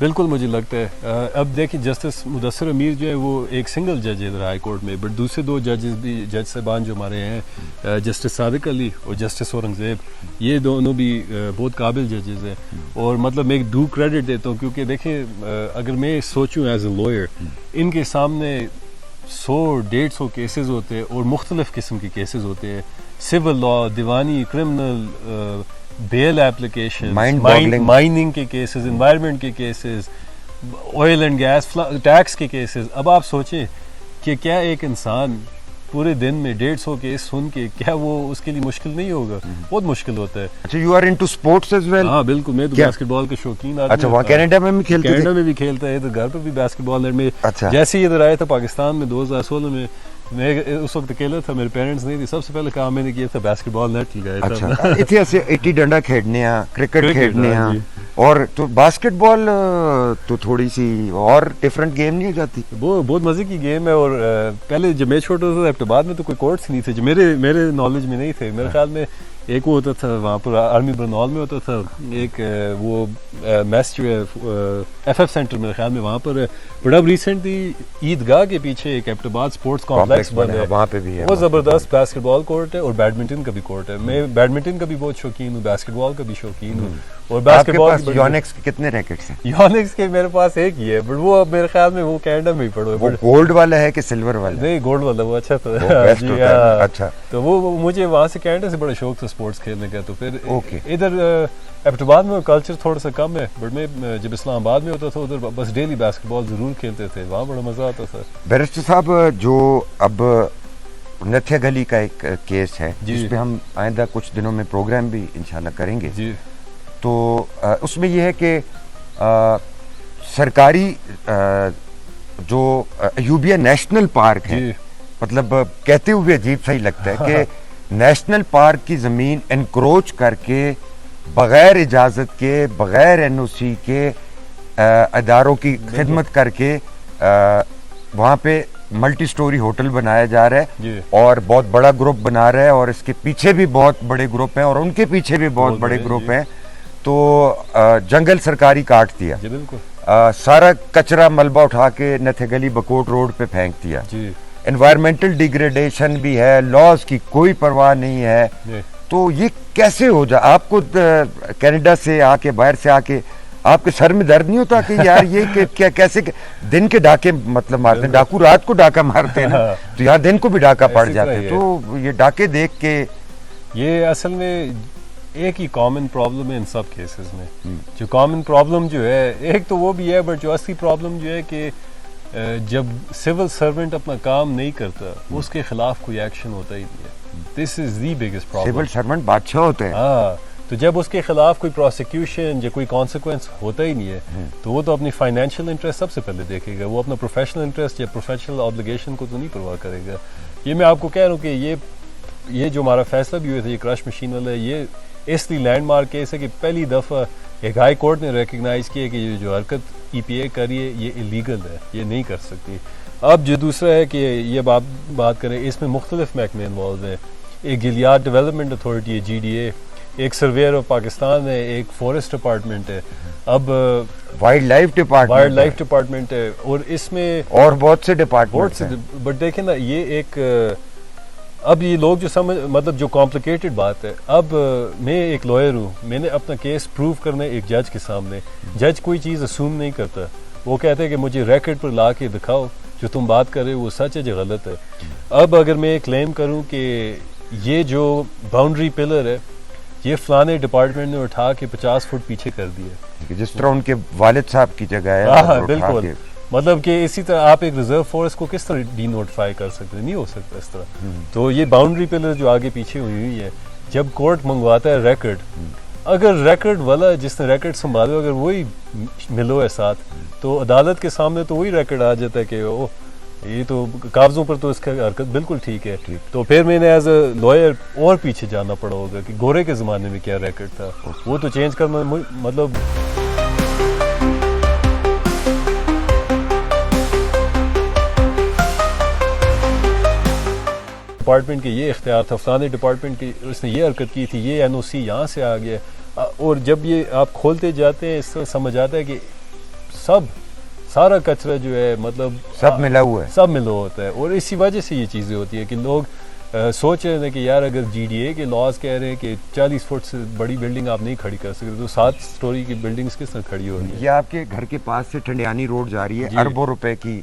بالکل مجھے لگتا ہے اب دیکھیں جسٹس مدثر امیر جو ہے وہ ایک سنگل جج ہے ادھر ہائی کورٹ میں, بٹ دوسرے دو ججز بھی جج صاحبان جو ہمارے ہیں جسٹس صادق علی اور جسٹس اورنگزیب, یہ دونوں بھی بہت قابل ججز ہیں. اور مطلب میں ایک ڈو کریڈٹ دیتا ہوں کیونکہ دیکھیں اگر میں سوچوں ایز اے لوئر, ان کے سامنے 100-150 کیسز ہوتے ہیں اور مختلف قسم کے کیسز ہوتے ہیں, سول لا, دیوانی, کرمنل, بیل ایپلیکیشن, مائننگ کے کیسز, انوائرمنٹ کے cases, oil and gas, tax کے کیسز. اب آپ سوچیں کہ کیا ایک انسان پورے دن میں 150 کیس سن کے, کیا وہ اس کے لیے مشکل نہیں ہوگا؟ بہت مشکل ہوتا ہے. اچھا, you are into sports as well? ہاں بالکل, میں تو باسکٹ بال کا شوقین آدمی. اچھا, وہاں کینیڈا میں بھی کھیلتے تھے؟ کینیڈا میں بھی کھیلتا ہے, ادھر گھر پر بھی باسکٹ بال میں. اچھا, جیسے ہی ادھر آیا تھا پاکستان میں 2016 میں, میں اس وقت اکیلا تھا, میرے پیرنٹس نہیں تھے, سب سے پہلے کام میں نے کیا تھا باسکٹ بال نیٹ لگایا تھا. اچھا, اتنے ایسے اٹی ڈنڈا کھیلنے ہیں, کرکٹ کھیلنے ہیں, اور تو باسکٹ بال تو تھوڑی سی اور ڈفرنٹ گیم نہیں ہو جاتی؟ وہ بہت مزے کی گیم ہے. اور پہلے جب میں چھوٹا تھا ایبٹ آباد میں تو کوئی کورٹس نہیں تھے جو میرے نالج میں نہیں تھے. میرے خیال میں ایک وہ ہوتا تھا وہاں پر آرمی برنال میں ہوتا تھا, ایک وہ میس جو ہے ایف ایف سینٹر میرے خیال میں وہاں پر ہے. بٹ اب ریسنٹلی عیدگاہ کے پیچھے ایک ایبٹ آباد اسپورٹس کمپلیکس بنا ہے, وہاں پہ بھی ہے, وہ زبردست باسکٹ بال کورٹ ہے اور بیڈمنٹن کا بھی کورٹ ہے. میں بیڈمنٹن کا بھی بہت شوقین ہوں, باسکٹ بال کا بھی شوقین ہوں. اور باسکٹ بال یونیکس کے کتنے ریکٹس ہیں؟ یونیکس کے میرے پاس ایک ہی ہے, بٹ وہ اب میرے خیال میں وہ کینیڈا میں ہی پڑا ہے. وہ گولڈ والا ہے کہ سلور والا؟ نہیں, گولڈ والا, وہ اچھا تھا. اچھا, تو وہ مجھے وہاں سے کینیڈا سے بڑا شوق تھا اسپورٹس کھیلنے کا. تو پھر ادھر ایبٹ آباد میں کلچر تھوڑا سا کم ہے, بٹ میں جب اسلام آباد میں ہوتا تھا ادھر بس ڈیلی باسکٹ بال ضرور کھیلتے تھے, وہاں بڑا مزہ آتا تھا. بیرسٹر صاحب, جو اب نتھیا گلی کا ایک کیس ہے جس پہ ہم آئندہ کچھ دنوں میں پروگرام بھی انشاءاللہ کریں گے, جی, تو اس میں یہ ہے کہ سرکاری جو ایوبیہ نیشنل پارک ہے, مطلب کہتے ہوئے عجیب سا ہی لگتا ہے کہ نیشنل پارک کی زمین انکروچ کر کے بغیر اجازت کے, بغیر این او سی کے, اداروں کی خدمت کر کے وہاں پہ ملٹی سٹوری ہوٹل بنایا جا رہا ہے, اور بہت بڑا گروپ بنا رہا ہے, اور اس کے پیچھے بھی بہت بڑے گروپ ہیں, اور ان کے پیچھے بھی بہت بڑے گروپ ہیں. تو جنگل سرکاری کاٹ دیا, سارا کچرا ملبہ اٹھا کے نتھیا گلی بکوٹ روڈ پہ پھینک دیا, انوائرمنٹل ڈیگریڈیشن بھی ہے, لاز کی کوئی پرواہ نہیں ہے. تو یہ کیسے ہو جا, آپ کو کینیڈا سے آ کے, باہر سے آ کے, آپ کے سر میں درد نہیں ہوتا کہ یار یہ کیا کیسے دن کے ڈاکے مطلب مارتے ہیں, ڈاکو رات کو ڈاکہ مارتے ہیں نا, تو یہاں دن کو بھی ڈاکہ پڑ جاتے ہیں. تو یہ ڈاکے دیکھ کے, یہ اصل میں ایک ہی کامن پرابلم ہے ان سب کیسز میں. جو کامن پرابلم جو ہے ایک تو وہ بھی ہے, بٹ جو اصلی پرابلم جو ہے کہ جب سول سرونٹ اپنا کام نہیں کرتا اس کے خلاف کوئی ایکشن ہوتا ہی نہیں ہے. This is the biggest problem. Civil servant بادشاہ ہوتے ہیں. ہاں, تو جب اس کے خلاف کوئی پروسیکیوشن یا کوئی کانسیکوینس ہوتا ہی نہیں ہے تو وہ تو اپنی فائنینشیل انٹرسٹ سب سے پہلے دیکھے گا, وہ اپنا پروفیشنل انٹرسٹ یا پروفیشنل آبلیگیشن کو تو نہیں پرواہ کرے گا. یہ میں آپ کو کہہ رہا ہوں کہ یہ جو ہمارا فیصلہ بھی ہوا تھا یہ کرش مشین والا ہے, یہ اس لیے لینڈ مارک کیس ہے کہ پہلی دفعہ ایک ہائی کورٹ نے ریکگنائز کیا کہ یہ جو حرکت ای پی اے کری ہے یہ الیگل ہے, یہ نہیں کر سکتی. اب جو دوسرا ہے کہ یہ بات کریں, اس میں مختلف محکمے انوالو ہیں. ایک گلیاد ڈیولپمنٹ اتھارٹی ہے جی ڈی اے, ایک سرویئر آف پاکستان ہے, ایک فورسٹ ڈپارٹمنٹ ہے, اب وائلڈ لائف ڈپارٹمنٹ ہے, اور اس میں اور بہت سے ڈپارٹمنٹ ہیں. بٹ دیکھیں نا, یہ ایک اب یہ لوگ جو مطلب جو کمپلیکیٹڈ بات ہے, اب میں ایک لائر ہوں, میں نے اپنا کیس پروو کرنا ہے ایک جج کے سامنے. جج کوئی چیز اسیوم نہیں کرتا, وہ کہتے ہیں کہ مجھے ریکارڈ پر لا کے دکھاؤ جو تم بات کر رہے ہو وہ سچ ہے جو غلط ہے. اب اگر میں کلیم کروں کہ یہ جو باؤنڈری پلر ہے یہ فلانے ڈپارٹمنٹ نے اٹھا کے 50 فٹ پیچھے کر دیا, جس طرح ان کے والد صاحب کی جگہ ہے. ہاں بالکل, مطلب کہ اسی طرح آپ ایک ریزرو فورس کو کس طرح ڈی نوٹیفائی کر سکتے, نہیں ہو سکتا اس طرح. تو یہ باؤنڈری پلر جو آگے پیچھے ہوئی ہے, جب کورٹ منگواتا ہے ریکارڈ, اگر ریکارڈ والا جس نے ریکارڈ سنبھالو اگر وہی ملو ہے ساتھ, تو عدالت کے سامنے تو وہی ریکارڈ آ جاتا ہے کہ او یہ تو کاغذوں پر تو اس کا حرکت بالکل ٹھیک ہے. تو پھر میں نے ایز اے لائر اور پیچھے جانا پڑا ہوگا کہ گورے کے زمانے میں کیا ریکارڈ تھا, وہ تو چینج کرنا مطلب ڈپارٹمنٹ کے یہ اختیار تھا, فلانے ڈپارٹمنٹ کی اس نے یہ حرکت کی تھی, یہ این او سی یہاں سے آ گیا. اور جب یہ آپ کھولتے جاتے ہیں اس طرح سمجھ آتا ہے کہ سارا کچرا جو ہے مطلب سب ملا ہوا ہے. سب ملا ہوتا ہے. اور اسی وجہ سے یہ چیزیں ہوتی ہیں کہ لوگ سوچ رہے ہیں کہ یار اگر جی ڈی اے کے لاز کہہ رہے ہیں کہ 40 فٹ سے بڑی بلڈنگ آپ نہیں کھڑی کر سکتے تو 7 سٹوری کی بلڈنگز کس طرح کھڑی ہو رہی ہیں. یہ آپ کے گھر کے پاس سے ٹھنڈیانی روڈ جا رہی ہے, اربوں روپے کی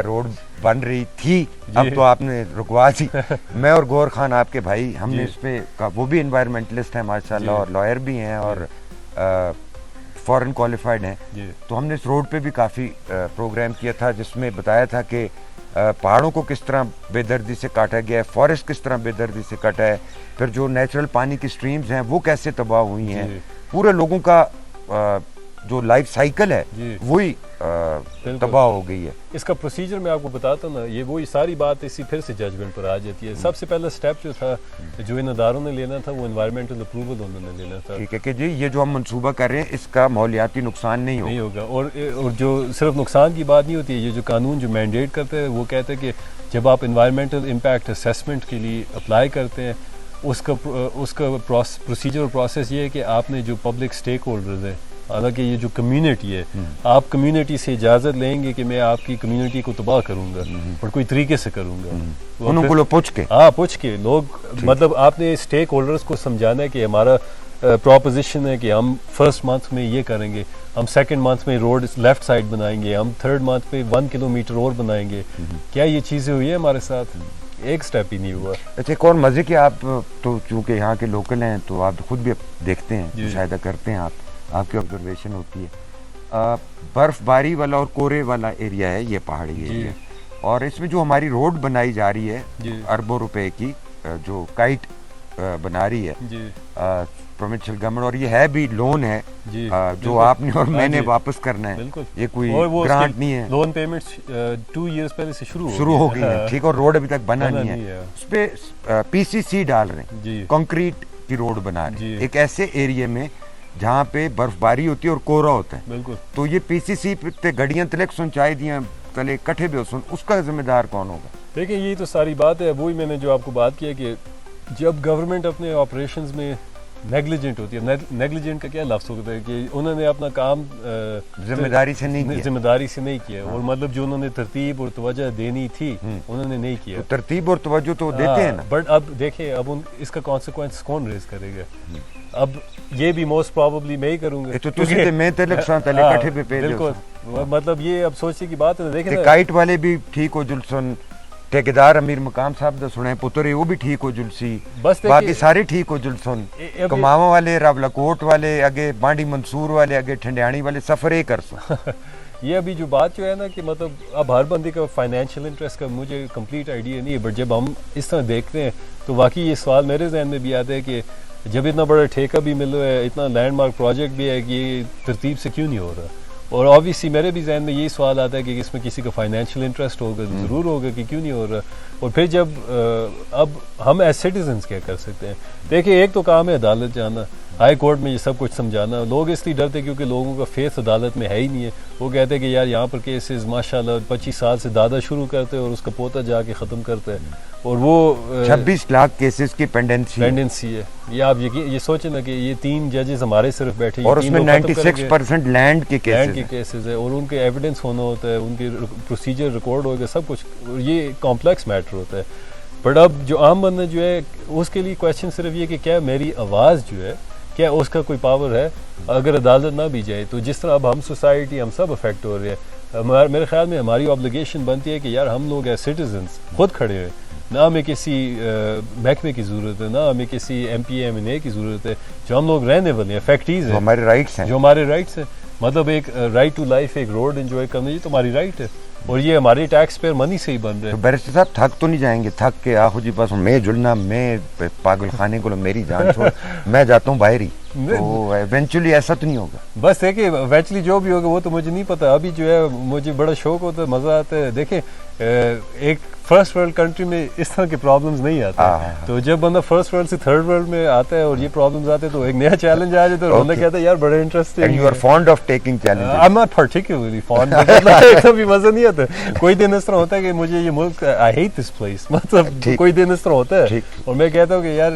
روڈ بن رہی تھی, اب تو آپ نے رکوا دی. میں اور گور خان آپ کے بھائی ہم نے اس پہ, وہ بھی انوائرمنٹلسٹ ہیں ماشاءاللہ اور لائر بھی ہیں اور فورن کوالیفائڈ ہیں, تو ہم نے اس روڈ پہ بھی کافی پروگرام کیا تھا جس میں بتایا تھا کہ پہاڑوں کو کس طرح بے دردی سے کاٹا گیا ہے, فارسٹ کس طرح بے دردی سے کاٹا ہے, پھر جو نیچرل پانی کی سٹریمز ہیں وہ کیسے تباہ ہوئی ہیں, پورے لوگوں کا جو لائف سائیکل ہے وہی تباہ ہو گئی ہے. اس کا پروسیجر میں آپ کو بتاتا ہوں نا, یہ وہی ساری بات اسی پھر سے ججمنٹ پر آ جاتی ہے. سب سے پہلا سٹیپ جو تھا جو ان اداروں نے لینا تھا وہ انوائرمنٹل اپروول انہوں نے لینا تھا. ٹھیک ہے کہ جی یہ جو ہم منصوبہ کر رہے ہیں اس کا ماحولیاتی نقصان نہیں ہوگا. اور جو صرف نقصان کی بات نہیں ہوتی ہے, یہ جو قانون جو مینڈیٹ کرتے ہیں وہ کہتے ہیں کہ جب آپ انوائرمنٹل امپیکٹ اسیسمنٹ کے لیے اپلائی کرتے ہیں اس کا پروسیجر اور پروسیس یہ ہے کہ آپ نے جو پبلک اسٹیک ہولڈرز ہیں, حالانکہ یہ جو کمیونٹی ہے, آپ کمیونٹی سے اجازت لیں گے کہ میں آپ کی کمیونٹی کو تباہ کروں گا اور کوئی طریقے سے کروں گا. انہوں کو پوچھ کے پوچھ کے لوگ مطلب آپ نے اسٹیک ہولڈرز کو سمجھانا ہے کہ ہمارا پروپوزیشن ہے کہ ہم فرسٹ منتھ میں یہ کریں گے, ہم سیکنڈ منتھ میں روڈ لیفٹ سائڈ بنائیں گے, ہم تھرڈ منتھ میں 1 کلومیٹر اور بنائیں گے. کیا یہ چیزیں ہوئی ہیں ہمارے ساتھ؟ ایک سٹیپ ہی نہیں ہوا. اچھا ایک اور مزے کے, آپ تو چونکہ یہاں کے لوکل ہیں تو آپ خود بھی دیکھتے ہیں, مشاہدہ کرتے ہیں, آپ کی آبزرویشن ہوتی ہے. برف باری والا اور کورے والا ایریا ہے یہ پہاڑی ایریا, اور اس میں جو ہماری روڈ بنائی جا رہی ہے اربوں روپے کی, جو کائٹ بنا رہی ہے پروونشل گورنمنٹ, اور یہ ہے بھی لون ہے جو آپ نے اور میں نے واپس کرنا ہے, یہ کوئی گرانٹ نہیں ہے. لون پیمنٹس 2 ایئرز پہلے سے شروع ہو گئی ہے, ٹھیک, اور روڈ ابھی تک بنا نہیں ہے. اس پہ پی سی سی ڈال رہے ہیں, کنکریٹ کی روڈ بنا رہے ہیں ایک ایسے ایریا میں جہاں پہ برف باری ہوتی ہے اور کورا ہوتا ہے. تو یہ پی سی سی پہ گڑیاں تلک سنچائی دیاں تلے کٹھے بھی ہو, اس کا ذمہ دار کون ہوگا؟ دیکھیں یہی تو ساری بات ہے. وہی میں نے جو آپ کو بات کیا کہ جب گورنمنٹ اپنے آپریشنز میں نیگلیجنٹ ہوتی ہے, نیگلیجنٹ کا کیا لفظ ہوتا ہے کہ انہوں نے اپنا کام ذمہ داری سے نہیں کیا, اور مطلب جو انہوں نے ترتیب اور توجہ دینی تھی انہوں نے نہیں کیا. ترتیب اور توجہ تو دیتے ہیں نا, بٹ اب دیکھیں اب اس کا کانسیکوینس کون ریز کرے گا؟ اب یہ بھی موسٹ پروبیبلی میں ہی کروں گا. بالکل, مطلب یہ اب سوچنے کی بات ہے. دیکھیں کائٹ والے بھی ٹھیک ہو جلسن, ٹھیکیدار امیر مقام صاحب دا سنے پتر وہ بھی ٹھیک ہو جلسی, باقی سارے ٹھیک ہو جلسن, کماوا والے, راولاکوٹ والے, اگے بانڈی منصور والے, اگے ٹھنڈیانی والے سفر ہی کر سن. یہ ابھی جو بات جو ہے نا کہ مطلب اب ہر بندے کا فائنینشیل انٹرسٹ کا مجھے کمپلیٹ آئیڈیا نہیں ہے, بٹ جب ہم اس طرح دیکھتے ہیں تو واقعی یہ سوال میرے ذہن میں بھی آتا ہے کہ جب اتنا بڑا ٹھیکہ بھی مل رہا ہے, اتنا لینڈ مارک پروجیکٹ بھی ہے, کہ یہ ترتیب سے کیوں نہیں ہو رہا؟ اور آبویسلی میرے بھی ذہن میں یہی سوال آتا ہے کہ اس میں کسی کا فائنینشیل انٹرسٹ ہوگا, ضرور ہوگا کہ کیوں نہیں ہو رہا. اور پھر جب اب ہم ایز سٹیزنس کیا کر سکتے ہیں؟ دیکھیں ایک تو کام ہے عدالت جانا, ہائی کورٹ میں یہ سب کچھ سمجھانا. لوگ اس لیے ڈرتے کیونکہ لوگوں کا فیتھ عدالت میں ہے ہی نہیں ہے. وہ کہتے ہیں کہ یار یہاں پر کیسز ماشاءاللہ 25 سال سے دادا شروع کرتے ہیں اور اس کا پوتا جا کے ختم کرتا ہے, اور وہ 26 لاکھ کیسز کی پینڈنسی ہے. یہ آپ یہ سوچیں نا کہ یہ 3 ججز ہمارے صرف بیٹھے, اور اس میں 96% لینڈ کے کیسز ہے, اور ان کے ایویڈنس ہونا ہوتا ہے, ان کے پروسیجر ریکارڈ ہوگا, سب کچھ. یہ کمپلیکس میٹر ہوتا ہے. بٹ اب جو عام بندہ جو ہے اس کے لیے کویشچن صرف یہ کہ کیا میری آواز جو ہے کیا اس کا کوئی پاور ہے اگر عدالت نہ بھی جائے؟ تو جس طرح اب ہم سوسائٹی ہم سب افیکٹ ہو رہے ہیں, میرے خیال میں ہماری آبلیگیشن بنتی ہے کہ یار ہم لوگ ایز سٹیزنس خود کھڑے ہوئے, نہ ہمیں کسی محکمے کی ضرورت ہے, نہ ہمیں کسی ایم پی ایم این اے کی ضرورت ہے. جو ہم لوگ رہنے والے ہیں, افیکٹیز ہیں, ہمارے رائٹس ہیں, جو ہمارے رائٹس ہیں, مطلب ایک رائٹ ٹو لائف, ایک روڈ انجوائے کرنا, یہ تو ہماری رائٹ ہے, اور یہ ہماری ٹیکس پیئر منی سے ہی بن رہے ہیں. بیرسٹر صاحب تھک تو نہیں جائیں گے؟ تھک کے آخو جی بس میں جلنا, میں پاگل خانے کو میری جان چھوڑ, میں جاتا ہوں باہر ہی, تو ایونچولی ایسا تو نہیں ہوگا؟ بس دیکھیں ایونچولی جو بھی ہوگا وہ تو مجھے نہیں پتا. ابھی جو ہے مجھے بڑا شوق ہوتا ہے, مزہ آتا ہے. دیکھیں ایک فرسٹ ورلڈ کنٹری میں اس طرح کے پرابلمز نہیں آتے. تو جب بندہ فرسٹ ورلڈ سے تھرڈ ورلڈ میں آتا ہے اور یہ پرابلمز آتے ہیں تو ایک نیا چیلنج آ جاتا ہے اور بندہ کہتا ہے یار بڑا interesting. And you are fond of taking challenges. I am not particularly fond, اتنا بھی مزہ نہیں آتا. کوئی دن اس طرح ہوتا ہے کہ مجھے یہ ملک آئی ہیٹ دس پلیس, مطلب کوئی دن اس طرح ہوتا ہے اور میں کہتا ہوں کہ یار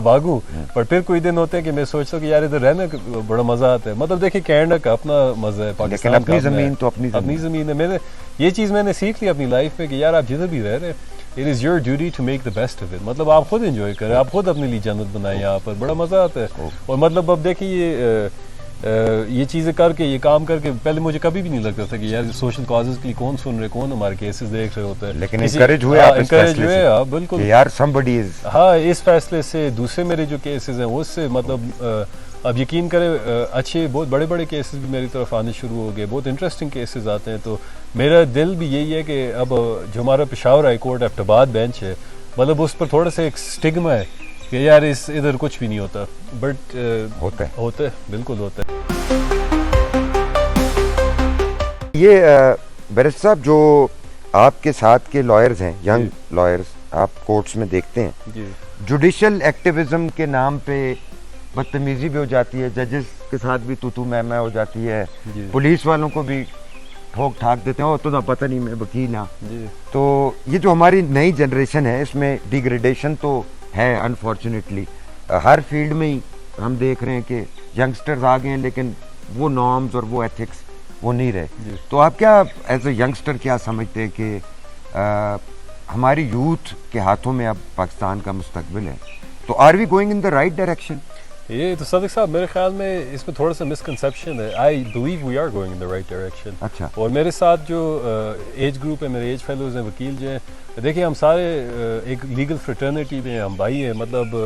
بھاگو. پر پھر کوئی دن ہوتے ہیں کہ میں سوچتا ہوں کہ یار ادھر رہنا بڑا مزہ آتا ہے. مطلب دیکھیں کینیڈا کا اپنا مزہ ہے, پاکستان اپنی زمین تو اپنی زمین ہے. یہ چیز میں نے سیکھ لی اپنی لائف میں کہ یار آپ جدھر بھی رہ رہے ہیں it is your duty to make the best of it. مطلب آپ خود انجوائے کریں, آپ خود اپنے لیے جنت بنائیں, یہاں پر بڑا مزہ آتا ہے. اور مطلب اب دیکھیں یہ چیزیں کر کے, یہ کام کر کے, پہلے مجھے کبھی بھی نہیں لگتا تھا کہ یار سوشل کازز کے لیے کون سن رہے, کون ہمارے کیسز دیکھ رہے ہوتے ہیں. لیکن انکریج ہوئے آپ بالکل یار somebody is. ہاں, اس فیصلے سے دوسرے میرے جو کیسز ہیں اس سے مطلب اب یقین کریں اچھے بہت بڑے بڑے کیسز بھی میری طرف آنے شروع ہو گئے, بہت انٹرسٹنگ کیسز آتے ہیں. تو میرا دل بھی یہی ہے کہ اب جو ہمارا پشاور ہائی کورٹ ایبٹ آباد بینچ ہے, مطلب اس پر تھوڑا سا ایک اسٹگما ہے کہ یار ادھر کچھ بھی نہیں ہوتا, بٹ ہوتا ہے, بالکل ہوتا ہے. یہ بیرسٹر صاحب جو آپ کے ساتھ کے لائرز ہیں, ینگ لائرز آپ کورٹس میں دیکھتے ہیں, جوڈیشل ایکٹیویزم کے نام پہ بدتمیزی بھی ہو جاتی ہے, ججز کے ساتھ بھی تو میں ہو جاتی ہے, پولیس والوں کو بھی ٹھوک ٹھاک دیتے ہیں, تو نہ پتہ نہیں میں وکیل ہوں. تو یہ جو ہماری نئی جنریشن ہے اس میں ڈیگریڈیشن تو ہے انفارچونیٹلی, ہر فیلڈ میں ہی ہم دیکھ رہے ہیں کہ ینگسٹرز آ گئے ہیں لیکن وہ نارمز اور وہ ایتھکس وہ نہیں رہے. تو آپ کیا ایز اے ینگسٹر کیا سمجھتے ہیں کہ ہماری یوتھ کے ہاتھوں میں اب پاکستان کا مستقبل ہے, تو are we going in the right direction? یہ تو صدیق صاحب میرے خیال میں اس میں تھوڑا سا مسکنسیپشن ہے. I believe we are going in the right direction. اچھا. اور میرے ساتھ جو ایج گروپ ہے, میرے ایج فیلوز ہیں, وکیل جو ہیں, دیکھیے ہم سارے ایک لیگل فریٹرنیٹی میں ہم بھائی ہیں, مطلب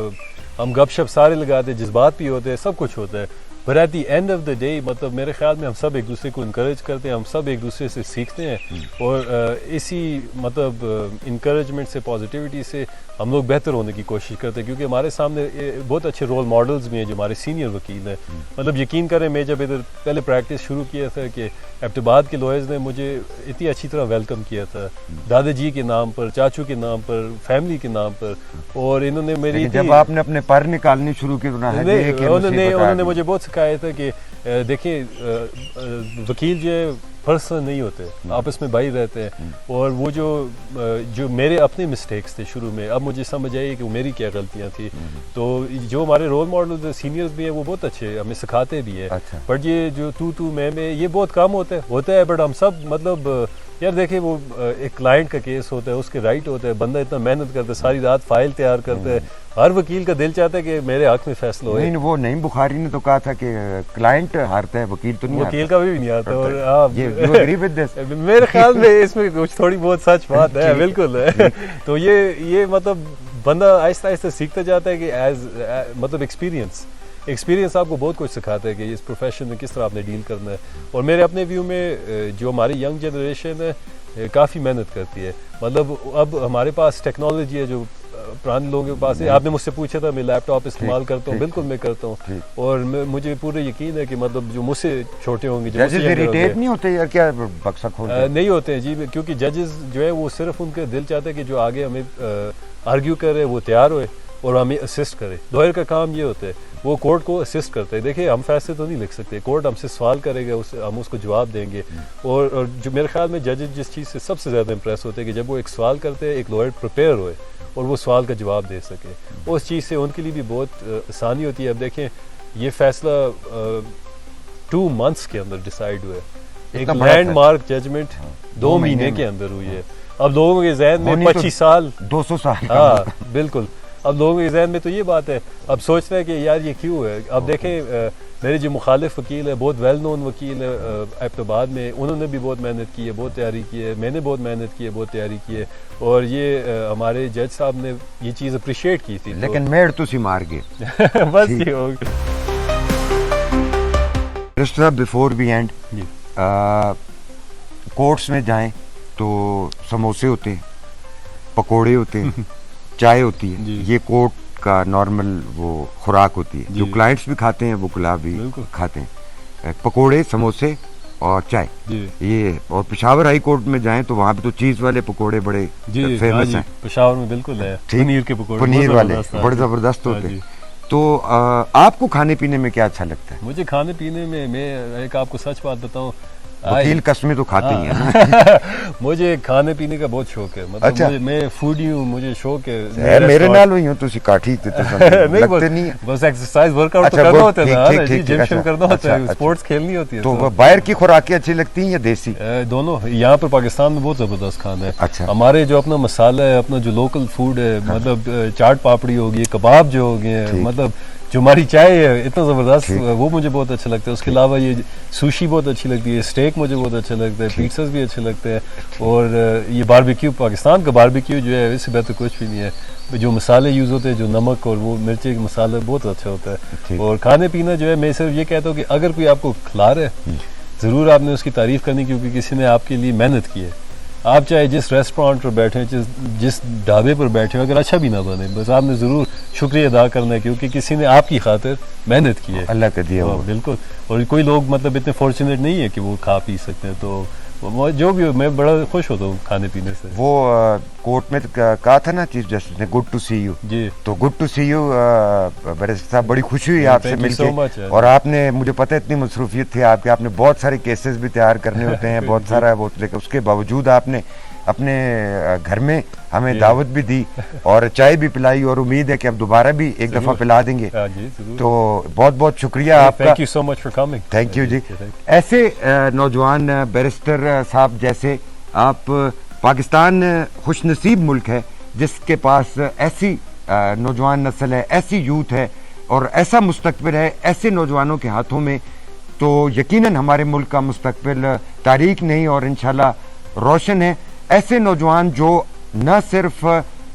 ہم گپ شپ سارے لگاتے ہیں, جذبات بھی ہوتے ہیں, سب کچھ ہوتا ہے. But at the end of the day مطلب میرے خیال میں ہم سب ایک دوسرے کو انکریج کرتے ہیں, ہم سب ایک دوسرے سے سیکھتے ہیں, اور اسی مطلب انکریجمنٹ سے, پازیٹیوٹی سے ہم لوگ بہتر ہونے کی کوشش کرتے ہیں. کیونکہ ہمارے سامنے بہت اچھے رول ماڈلز بھی ہیں جو ہمارے سینئر وکیل ہیں. مطلب یقین کریں میں جب ادھر پہلے پریکٹس شروع کیا تھا کہ ایبٹ آباد کے لوئرز نے مجھے اتنی اچھی طرح ویلکم کیا تھا, دادا جی کے نام پر, چاچو کے نام پر, فیملی کے نام پر. اور انہوں نے میری جب آپ نے اپنے پر نکالنی شروع کی انہوں نے مجھے بہت سکھایا تھا کہ دیکھیں وکیل جو ہے پرسنل نہیں ہوتے, آپس میں بھائی رہتے ہیں. اور وہ جو میرے اپنے مسٹیکس تھے شروع میں, اب مجھے سمجھ آئی کہ وہ میری کیا غلطیاں تھیں. تو جو ہمارے رول ماڈل سینئرز بھی ہیں وہ بہت اچھے ہمیں سکھاتے بھی ہیں. بٹ یہ جو تو میں یہ بہت کم ہوتا ہے. بٹ ہم سب مطلب یار دیکھیں وہ ایک کلائنٹ کا کیس ہوتا ہے, اس کے رائٹ ہوتا ہے, بندہ اتنا محنت کرتا ہے, ساری رات فائل تیار کرتا ہے, ہر وکیل کا دل چاہتا ہے کہ میرے حق میں فیصلہ ہو. نہیں وہ نعیم بخاری نے تو کہا تھا کہ کلائنٹ ہارتا ہے, وکیل تو نہیں, وکیل کا بھی نہیں آتا. اور میرے خیال میں اس میں کچھ تھوڑی بہت سچ بات ہے, بالکل ہے. تو یہ مطلب بندہ آہستہ آہستہ سیکھتا جاتا ہے کہ مطلب ایکسپیرینس آپ کو بہت کچھ سکھاتا ہے کہ اس پروفیشن میں کس طرح آپ نے ڈیل کرنا ہے. اور میرے اپنے ویو میں جو ہماری ینگ جنریشن ہے کافی محنت کرتی ہے. مطلب اب ہمارے پاس ٹیکنالوجی ہے جو پرانے لوگوں کے پاس ہے. آپ نے مجھ سے پوچھا تھا میں لیپ ٹاپ استعمال کرتا ہوں, بالکل میں کرتا ہوں. اور مجھے پورا یقین ہے کہ مطلب جو مجھ سے چھوٹے ہوں گے, جو نہیں ہوتے یار, کیا بکسک نہیں ہوتے ہیں جی, کیونکہ ججز جو ہے وہ صرف ان کے دل چاہتا ہے کہ جو آگے ہمیں آرگیو کرے وہ تیار ہوئے اور ہمیں اسسٹ کرے. لائر کا کام یہ ہوتا ہے, وہ کورٹ کو اسسٹ کرتے ہیں. دیکھیں ہم فیصلے تو نہیں لکھ سکتے, کورٹ ہم سے سوال کرے گا, ہم اس کو جواب دیں گے. اور جو میرے خیال میں ججز جس چیز سے سب سے زیادہ امپریس ہوتے ہیں کہ جب وہ ایک سوال کرتے ہیں, ایک لائر پریپیئر ہوئے اور وہ سوال کا جواب دے سکے. اس چیز سے ان کے لیے بھی بہت آسانی ہوتی ہے. اب دیکھیں یہ فیصلہ 2 months کے اندر ڈیسائیڈ ہوا ہے, ایک لینڈ مارک ججمنٹ 2 مہینے کے اندر ہوئی ہے. اب لوگوں کے ذہن میں 25 سال 200 سال ہاں بالکل. اب لوگوں کے ذہن میں تو یہ بات ہے, اب سوچ رہے ہیں کہ یار یہ کیوں ہے. اب دیکھیں میرے جو مخالف وکیل ہے, بہت ویل نون وکیل ہے ایبٹ آباد میں, انہوں نے بھی بہت محنت کی ہے, بہت تیاری کی ہے. میں نے بہت محنت کی ہے, بہت تیاری کی ہے. اور یہ ہمارے جج صاحب نے یہ چیز اپریشیٹ کی تھی. لیکن میڑ تو سی مار گئے بس یہ ہو گیا. بیفور وی اینڈ, کورٹس میں جائیں تو سموسے ہوتے ہیں, پکوڑے ہوتے ہیں, چائے ہوتی ہے, یہ کورٹ کا نارمل وہ خوراک ہوتی ہے. جو کلائنٹس بھی کھاتے ہیں وہ گلاب بھی کھاتے ہیں. پکوڑے, سموسے اور چائے جی یہ. اور پشاور ہائی کورٹ میں جائیں تو وہاں پہ تو چیز والے پکوڑے بڑے جی ہاں فیمس جی ہیں. پشاور میں بالکل ہے ٹھیک. پنیر کے پکوڑے پنیر بہت والے زبردست ہیں. بڑے زبردست ہاں ہوتے جی. ہیں. تو آپ کو کھانے پینے میں کیا اچھا لگتا ہے؟ مجھے کھانے پینے میں ایک آپ کو سچ بات بتاؤں وکیل قسمیں تو کھاتے ہی ہیں. مجھے کھانے پینے کا بہت شوق ہے. مطلب میں فوڈی ہوں, مجھے شوق ہے. میرے نال ہوئی ہوں تسی کاٹھی تے لگتے نہیں. بس ایکسرسائز ورک آؤٹ تو کرنا ہوتا ہے نا جی, جم شم کرنا ہوتا ہے, اسپورٹس کھیلنی ہوتی ہے. تو باہر کی خوراکیں اچھی لگتی ہیں یا دیسی؟ دونوں. یہاں پر پاکستان میں بہت زبردست کھانا ہے. اچھا. ہمارے جو اپنا مسالہ ہے, اپنا جو لوکل فوڈ ہے, مطلب چاٹ پاپڑی ہوگی, کباب جو ہو گئے ہیں, مطلب جو ہماری چائے ہے اتنا زبردست, وہ مجھے بہت اچھا لگتا ہے. اس کے علاوہ یہ سوشی بہت اچھی لگتی ہے, اسٹیک مجھے بہت اچھا لگتا ہے, پیٹزاز بھی اچھے لگتے ہیں, اور یہ باربیکیو, پاکستان کا باربیکیو جو ہے اس سے بہتر کچھ بھی نہیں ہے. جو مسالے یوز ہوتے ہیں, جو نمک اور وہ مرچی کے مسالے, بہت اچھا ہوتا ہے. اور کھانے پینا جو ہے, میں صرف یہ کہتا ہوں کہ اگر کوئی آپ کو کھلا رہا ہے, ضرور آپ نے اس کی تعریف کرنی, کیونکہ کسی نے آپ کے لیے محنت کی ہے. آپ چاہے جس ریسٹورانٹ پر بیٹھیں, جس ڈھابے پر بیٹھیں, اگر اچھا بھی نہ بنے, بس آپ نے ضرور شکریہ ادا کرنا ہے, کیونکہ کسی نے آپ کی خاطر محنت کی ہے. اللہ کا دیا ہوا. بالکل. اور کوئی لوگ مطلب اتنے فارچونیٹ نہیں ہے کہ وہ کھا پی سکتے ہیں. تو جو بھی ہو, میں بڑا خوش ہوتا ہوں کھانے پینے سے. وہ کورٹ میں کہا تھا نا چیف جسٹس نے, گڈ ٹو سی یو. جی تو good to see you barrister صاحب, بڑی خوشی ہوئی آپ سے مل کے. اور آپ نے, مجھے پتہ اتنی مصروفیت تھی آپ کے, آپ نے بہت سارے کیسز بھی تیار کرنے ہوتے ہیں, بہت سارا وہ, لیکن اس کے باوجود آپ نے اپنے گھر میں ہمیں دعوت بھی دی اور چائے بھی پلائی, اور امید ہے کہ اب دوبارہ بھی ایک دفعہ پلا دیں گے. تو بہت بہت شکریہ آپ کا. Thank you so much for coming. Thank you جی. ایسے نوجوان بیرسٹر صاحب جیسے آپ, پاکستان خوش نصیب ملک ہے جس کے پاس ایسی نوجوان نسل ہے, ایسی یوتھ ہے, اور ایسا مستقبل ہے ایسے نوجوانوں کے ہاتھوں میں. تو یقیناً ہمارے ملک کا مستقبل تاریک نہیں اور انشاءاللہ روشن ہے. ایسے نوجوان جو نہ صرف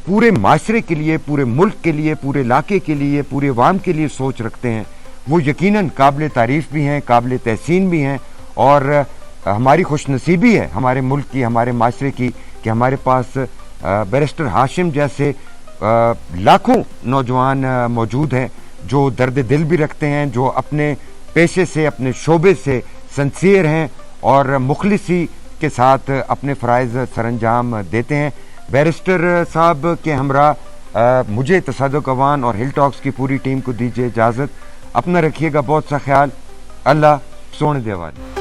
پورے معاشرے کے لیے, پورے ملک کے لیے, پورے علاقے کے لیے, پورے عوام کے لیے سوچ رکھتے ہیں, وہ یقیناً قابل تعریف بھی ہیں, قابل تحسین بھی ہیں. اور ہماری خوش نصیبی ہے ہمارے ملک کی, ہمارے معاشرے کی, کہ ہمارے پاس بیرسٹر ہاشم جیسے لاکھوں نوجوان موجود ہیں جو درد دل بھی رکھتے ہیں, جو اپنے پیشے سے, اپنے شعبے سے سنسیئر ہیں اور مخلصی کے ساتھ اپنے فرائض سر انجام دیتے ہیں. بیرسٹر صاحب کے ہمراہ مجھے تصادق اوان اور ہل ٹاکس کی پوری ٹیم کو دیجیے اجازت. اپنا رکھیے گا بہت سا خیال. اللہ سونے دیوال.